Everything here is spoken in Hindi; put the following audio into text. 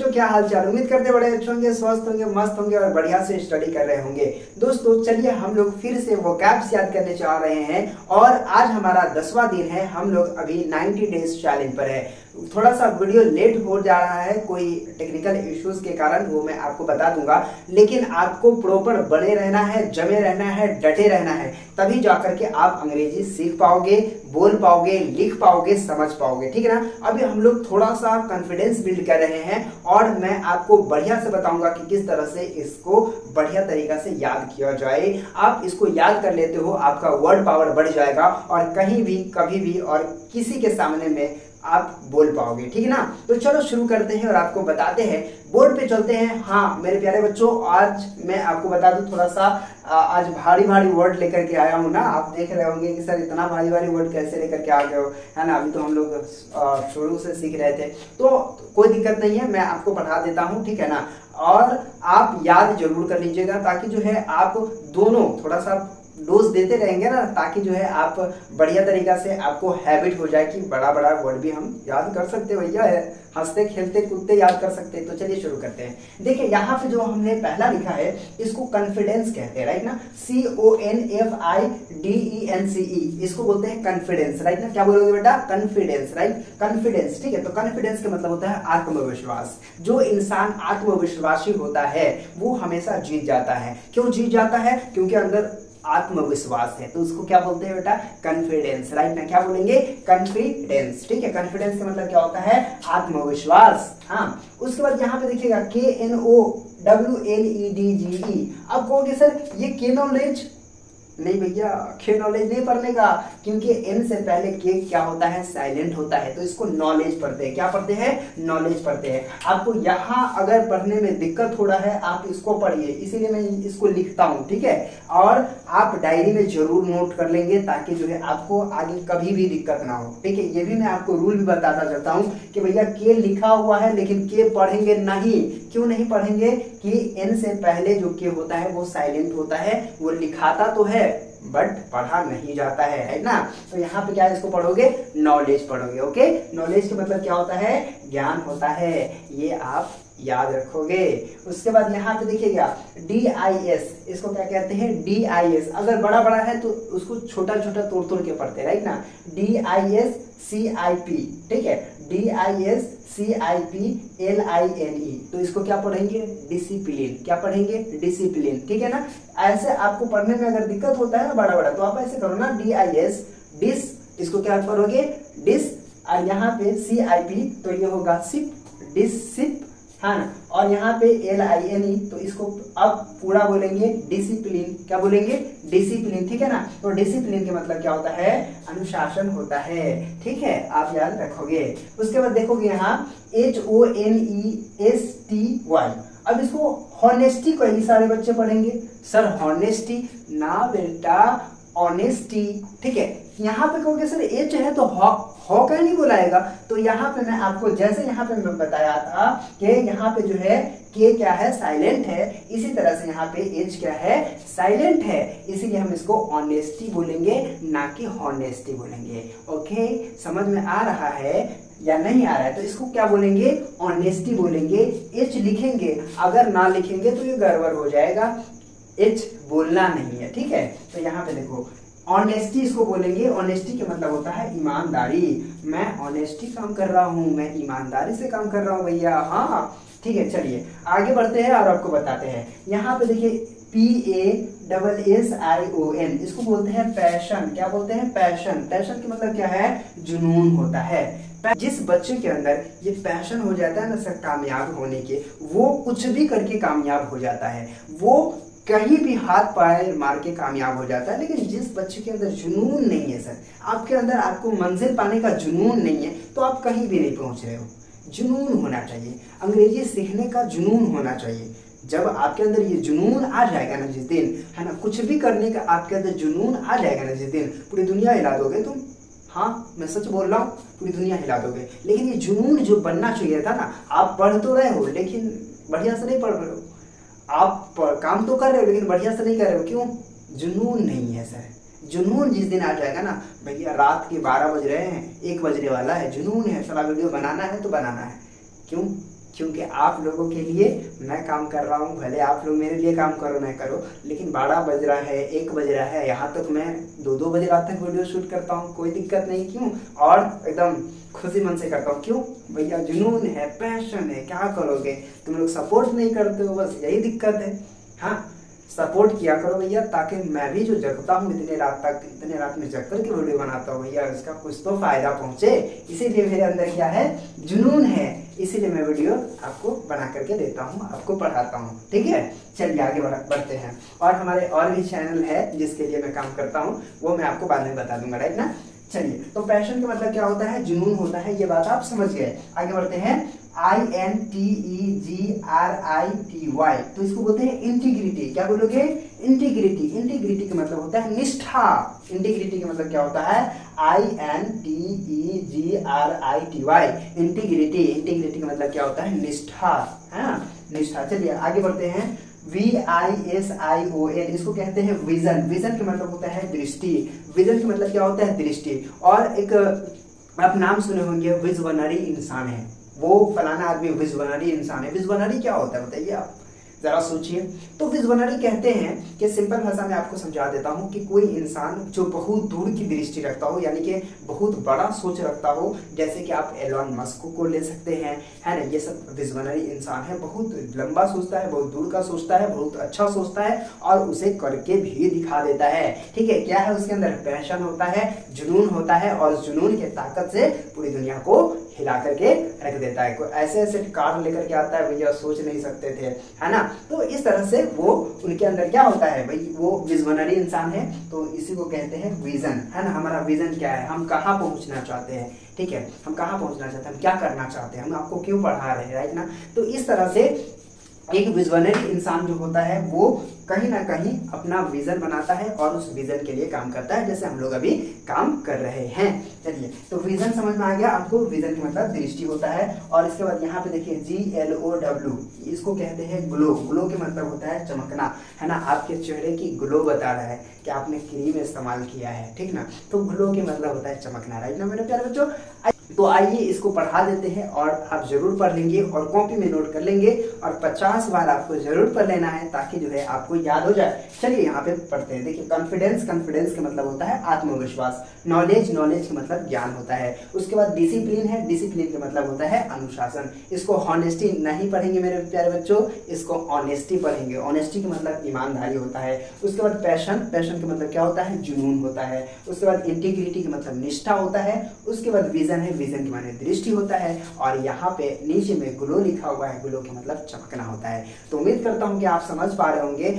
बच्चों, क्या हाल चाल। उम्मीद करते बड़े अच्छे होंगे, स्वस्थ होंगे, मस्त होंगे और बढ़िया से स्टडी कर रहे होंगे। दोस्तों चलिए हम लोग फिर से वोकैब्स याद करने जा रहे हैं और आज हमारा 10वां दिन है। हम लोग अभी 90 डेज चैलेंज पर है। थोड़ा सा वीडियो लेट हो जा रहा है, कोई टेक्निकल इश्यूज के कारण, वो मैं आपको बता दूंगा। लेकिन आपको प्रॉपर बने रहना है, जमे रहना है, डटे रहना है, तभी जाकर के आप अंग्रेजी सीख पाओगे, बोल पाओगे, लिख पाओगे, समझ पाओगे। ठीक है ना। अभी हम लोग थोड़ा सा कॉन्फिडेंस बिल्ड कर रहे हैं और मैं आपको बढ़िया से बताऊंगा कि किस तरह से इसको बढ़िया तरीका से याद किया जाए। आप इसको याद कर लेते हो, आपका वर्ड पावर बढ़ जाएगा और कहीं भी, कभी भी और किसी के सामने में आप बोल पाओगे। ठीक है ना। तो चलो शुरू करते हैं और आपको बताते हैं, बोर्ड पे चलते हैं। हाँ मेरे प्यारे बच्चों, आज मैं आपको बता दूं थोड़ा सा आज भारी भारी वर्ड लेकर के आया हूँ ना। आप देख रहे होंगे कि सर इतना भारी भारी वर्ड कैसे लेकर के आ गए हो, है ना। अभी तो हम लोग शुरू से सीख रहे थे, तो कोई दिक्कत नहीं है, मैं आपको पढ़ा देता हूँ। ठीक है ना। और आप याद जरूर कर लीजिएगा ताकि जो है आप दोनों थोड़ा सा डोज देते रहेंगे ना, ताकि जो है आप बढ़िया तरीका से आपको हैबिट हो जाए कि बड़ा बड़ा वर्ड भी हम याद कर सकते हैं भैया, हंसते खेलते कूदते याद कर सकते हैं। तो चलिए शुरू करते हैं। देखिए यहाँ पे जो हमने पहला लिखा है इसको कॉन्फिडेंस कहते हैं, राइट ना। CONFIDENCE, इसको बोलते हैं कॉन्फिडेंस, राइट ना। क्या बोलोगे बेटा? Confidence, right. कॉन्फिडेंस, ठीक है। तो कॉन्फिडेंस का मतलब होता है आत्मविश्वास। जो इंसान आत्मविश्वासी होता है वो हमेशा जीत जाता है। क्यों जीत जाता है? क्योंकि अंदर आत्मविश्वास है, तो उसको क्या बोलते हैं बेटा? कॉन्फिडेंस, राइट ना। क्या बोलेंगे? कॉन्फिडेंस, ठीक है। कॉन्फिडेंस का मतलब क्या होता है? आत्मविश्वास। हाँ, उसके बाद यहाँ पे देखिएगा KNOWLEDGE। अब कहोगे सर ये के नॉलेज नहीं भैया, के नॉलेज नहीं पढ़ने का, क्योंकि एन से पहले के क्या होता है? साइलेंट होता है। तो इसको नॉलेज पढ़ते हैं। क्या पढ़ते हैं? नॉलेज पढ़ते हैं। आपको यहाँ अगर पढ़ने में दिक्कत हो रहा है आप इसको पढ़िए, इसीलिए मैं इसको लिखता हूँ, ठीक है। और आप डायरी में जरूर नोट कर लेंगे ताकि जो है आपको आगे कभी भी दिक्कत ना हो, ठीक है। ये भी मैं आपको रूल भी बताता चलता हूँ कि भैया के लिखा हुआ है लेकिन के पढ़ेंगे नहीं। क्यों नहीं पढ़ेंगे? कि एन से पहले जो के होता है वो साइलेंट होता है, वो लिखाता तो है बट पढ़ा नहीं जाता है ना। तो यहाँ पे क्या इसको पढ़ोगे? नॉलेज पढ़ोगे। ओके, नॉलेज का मतलब क्या होता है? ज्ञान होता है। ये आप याद रखोगे। उसके बाद यहाँ पे देखिएगा DIS, इसको क्या कहते हैं? DIS। अगर बड़ा बड़ा है तो उसको छोटा छोटा तोड़ तोड़ के पढ़ते हैं, राइट ना। DISCIP, ठीक है। DISCIPLINE, तो इसको क्या पढ़ेंगे? डिसिप्लिन। क्या पढ़ेंगे? डिसिप्लिन, ठीक है ना। ऐसे आपको पढ़ने में अगर दिक्कत होता है ना बड़ा बड़ा, तो आप ऐसे करो ना, DIS डिस, इसको क्या पढ़ोगे? डिस, और यहाँ पे CIP तो ये होगा सिप, डिसिप, हाँ ना। और यहाँ पे LINE तो इसको अब पूरा बोलेंगे डिसिप्लिन। क्या बोलेंगे? डिसिप्लिन, ठीक है ना। तो डिसिप्लिन के मतलब क्या होता है? अनुशासन होता है, ठीक है। आप याद रखोगे। उसके बाद देखोगे यहाँ HONESTY। अब इसको हॉनेस्टी कई सारे बच्चे पढ़ेंगे। सर हॉनेस्टी ना बेटा, ऑनेस्टी, ठीक है। यहाँ पे कहोगे सर एच है तो हो क्या नहीं बुलाएगा? तो यहाँ पे मैं आपको जैसे यहाँ पे मैं बताया था कि यहाँ पे जो है के क्या है? साइलेंट है। इसी तरह से यहाँ पे एच क्या है? साइलेंट है। इसीलिए हम इसको ऑनेस्टी बोलेंगे, ना कि हॉनेस्टी बोलेंगे। ओके, समझ में आ रहा है या नहीं आ रहा है? तो इसको क्या बोलेंगे? ऑनेस्टी बोलेंगे। एच लिखेंगे, अगर ना लिखेंगे तो ये गड़बड़ हो जाएगा। एच बोलना नहीं है, ठीक है। तो यहाँ पे देखो ऑनेस्टी इसको बोलेंगे। ऑनेस्टी का मतलब होता है ईमानदारी। मैं ऑनेस्टी काम कर रहा हूँ, मैं ईमानदारी से काम कर रहा हूँ भैया। हाँ ठीक है, चलिए आगे बढ़ते हैं और आपको बताते हैं। यहाँ पे देखिए PASSION, इसको बोलते हैं पैशन। क्या बोलते हैं? पैशन। पैशन का मतलब क्या है? जुनून होता है। जिस बच्चे के अंदर ये पैशन हो जाता है ना सर कामयाब होने के, वो कुछ भी करके कामयाब हो जाता है। वो कहीं भी हाथ पैर मार के कामयाब हो जाता है। लेकिन जिस बच्चे के अंदर जुनून नहीं है सर, आपके अंदर आपको मंजिल पाने का जुनून नहीं है, तो आप कहीं भी नहीं पहुंच रहे हो। जुनून होना चाहिए, अंग्रेजी सीखने का जुनून होना चाहिए। जब आपके अंदर ये जुनून आ जाएगा ना जिस दिन, है ना, कुछ भी करने का आपके अंदर जुनून आ जाएगा ना जिस दिन, पूरी दुनिया हिला दोगे तुम। हाँ मैं सच बोल रहा हूँ, पूरी दुनिया हिला दोगे। लेकिन ये जुनून जो बनना चाहिए था ना, आप पढ़ तो रहे हो लेकिन बढ़िया से नहीं पढ़ रहे हो। आप काम तो कर रहे हो लेकिन बढ़िया से नहीं कर रहे हो। क्यों? जुनून नहीं है सर। जुनून जिस दिन आ जाएगा ना भैया, रात के 12 बज रहे हैं, 1 बजने वाला है, जुनून है, सारा वीडियो बनाना है तो बनाना है। क्यों? क्योंकि आप लोगों के लिए मैं काम कर रहा हूँ। भले आप लोग मेरे लिए काम करो ना करो, लेकिन 12 बज रहा है, 1 बज रहा है, यहाँ तक मैं 2-2 बजे रात तक वीडियो शूट करता हूँ, कोई दिक्कत नहीं। क्यों? और एकदम खुशी मन से करता हूँ। क्यों भैया? जुनून है, पैशन है। क्या करोगे, तुम लोग सपोर्ट नहीं करते हो, बस यही दिक्कत है। हाँ, सपोर्ट किया करो भैया, ताकि मैं भी जो जगता हूँ इतने रात में जग कर के वीडियो बनाता हूँ भैया, इसका कुछ तो फायदा पहुंचे। इसीलिए मेरे अंदर क्या है, जुनून है, इसीलिए मैं वीडियो आपको बना करके देता हूँ, आपको पढ़ाता हूँ। ठीक है, चलिए आगे बढ़ते हैं। और हमारे और भी चैनल है जिसके लिए मैं काम करता हूँ, वो मैं आपको बाद में बता दूंगा, राइट ना। चलिए, तो पैशन का मतलब क्या होता है, जुनून होता है, ये बात आप समझ गए। आगे बढ़ते हैं। INTEGRITY, तो इसको बोलते हैं इंटीग्रिटी। क्या बोलोगे? इंटीग्रिटी। इंटीग्रिटी का मतलब होता है निष्ठा। इंटीग्रिटी का मतलब क्या होता है? INTEGRITY, integrity. इंटीग्रिटी का मतलब क्या होता है? निष्ठा, है निष्ठा। चलिए आगे बढ़ते हैं। VISION, इसको कहते हैं विजन। विजन का मतलब होता है दृष्टि। विजन का मतलब क्या होता है? दृष्टि। और एक आप नाम सुने होंगे, विजनरी इंसान है, वो फलाना आदमी विजनरी इंसान है। विजनरी क्या होता है बताइए आप, जरा सोचिए। तो विजनरी कहते हैं कि सिंपल भाषा में आपको समझा देता हूं कि कोई इंसान जो बहुत दूर की दृष्टि रखता हो, यानी कि बहुत बड़ा सोच रखता हो। जैसे कि आप एलन मस्क को ले सकते हैं, है ना, ये सब विजनरी इंसान है। बहुत लंबा सोचता है, बहुत दूर का सोचता है, बहुत अच्छा सोचता है और उसे करके भी दिखा देता है। ठीक है, क्या है उसके अंदर? पैशन होता है, जुनून होता है, और जुनून के ताकत से पूरी दुनिया को हिला करके रख देता है। कोई ऐसे ऐसे कार लेकर के आता है भैया, सोच नहीं सकते थे, है ना। तो इस तरह से वो उनके अंदर क्या होता है भाई, वो विजनरी इंसान है। तो इसी को कहते हैं विजन, है ना। हमारा विजन क्या है, हम कहाँ पहुंचना चाहते हैं। ठीक है, हम कहाँ पहुंचना चाहते हैं, हम क्या करना चाहते हैं, हम आपको क्यों पढ़ा रहे हैं, राइट ना। तो इस तरह से एक विजनरी इंसान जो होता है वो कहीं ना कहीं अपना विजन बनाता है और उस विजन के लिए काम करता है, जैसे हम लोग अभी काम कर रहे हैं। चलिए, तो विजन समझ में आ गया आपको। विजन का मतलब दृष्टि होता है। और इसके बाद यहाँ पे देखिए GLOW, इसको कहते हैं ग्लो। ग्लो के मतलब होता है चमकना, है ना। आपके चेहरे की ग्लो बता रहा है कि आपने क्रीम इस्तेमाल किया है, ठीक ना। तो ग्लो के मतलब होता है चमकना, राइट ना मेरे प्यारे बच्चों। तो आइए इसको पढ़ा देते हैं और आप जरूर पढ़ लेंगे और कॉपी में नोट कर लेंगे और 50 बार आपको जरूर पढ़ लेना है, ताकि जो है आपको याद हो जाए। चलिए यहाँ पे पढ़ते हैं। देखिए, कॉन्फिडेंस, कॉन्फिडेंस का मतलब होता है आत्मविश्वास। नॉलेज, नॉलेज का मतलब ज्ञान होता है। उसके बाद डिसिप्लिन है, डिसिप्लिन का मतलब होता है अनुशासन। इसको हॉनेस्टी नहीं पढ़ेंगे मेरे प्यारे बच्चों, इसको ऑनेस्टी पढ़ेंगे। ऑनेस्टी का मतलब ईमानदारी होता है। उसके बाद पैशन, पैशन का मतलब क्या होता है? जुनून होता है। उसके बाद इंटीग्रिटी का मतलब निष्ठा होता है। उसके बाद विजन है, विजन के माने दृष्टि होता है। और यहाँ पे नीचे में ग्लो लिखा हुआ है, ग्लो के मतलब चमकना होता है। तो उम्मीद करता हूँ कि आप समझ पा रहे होंगे।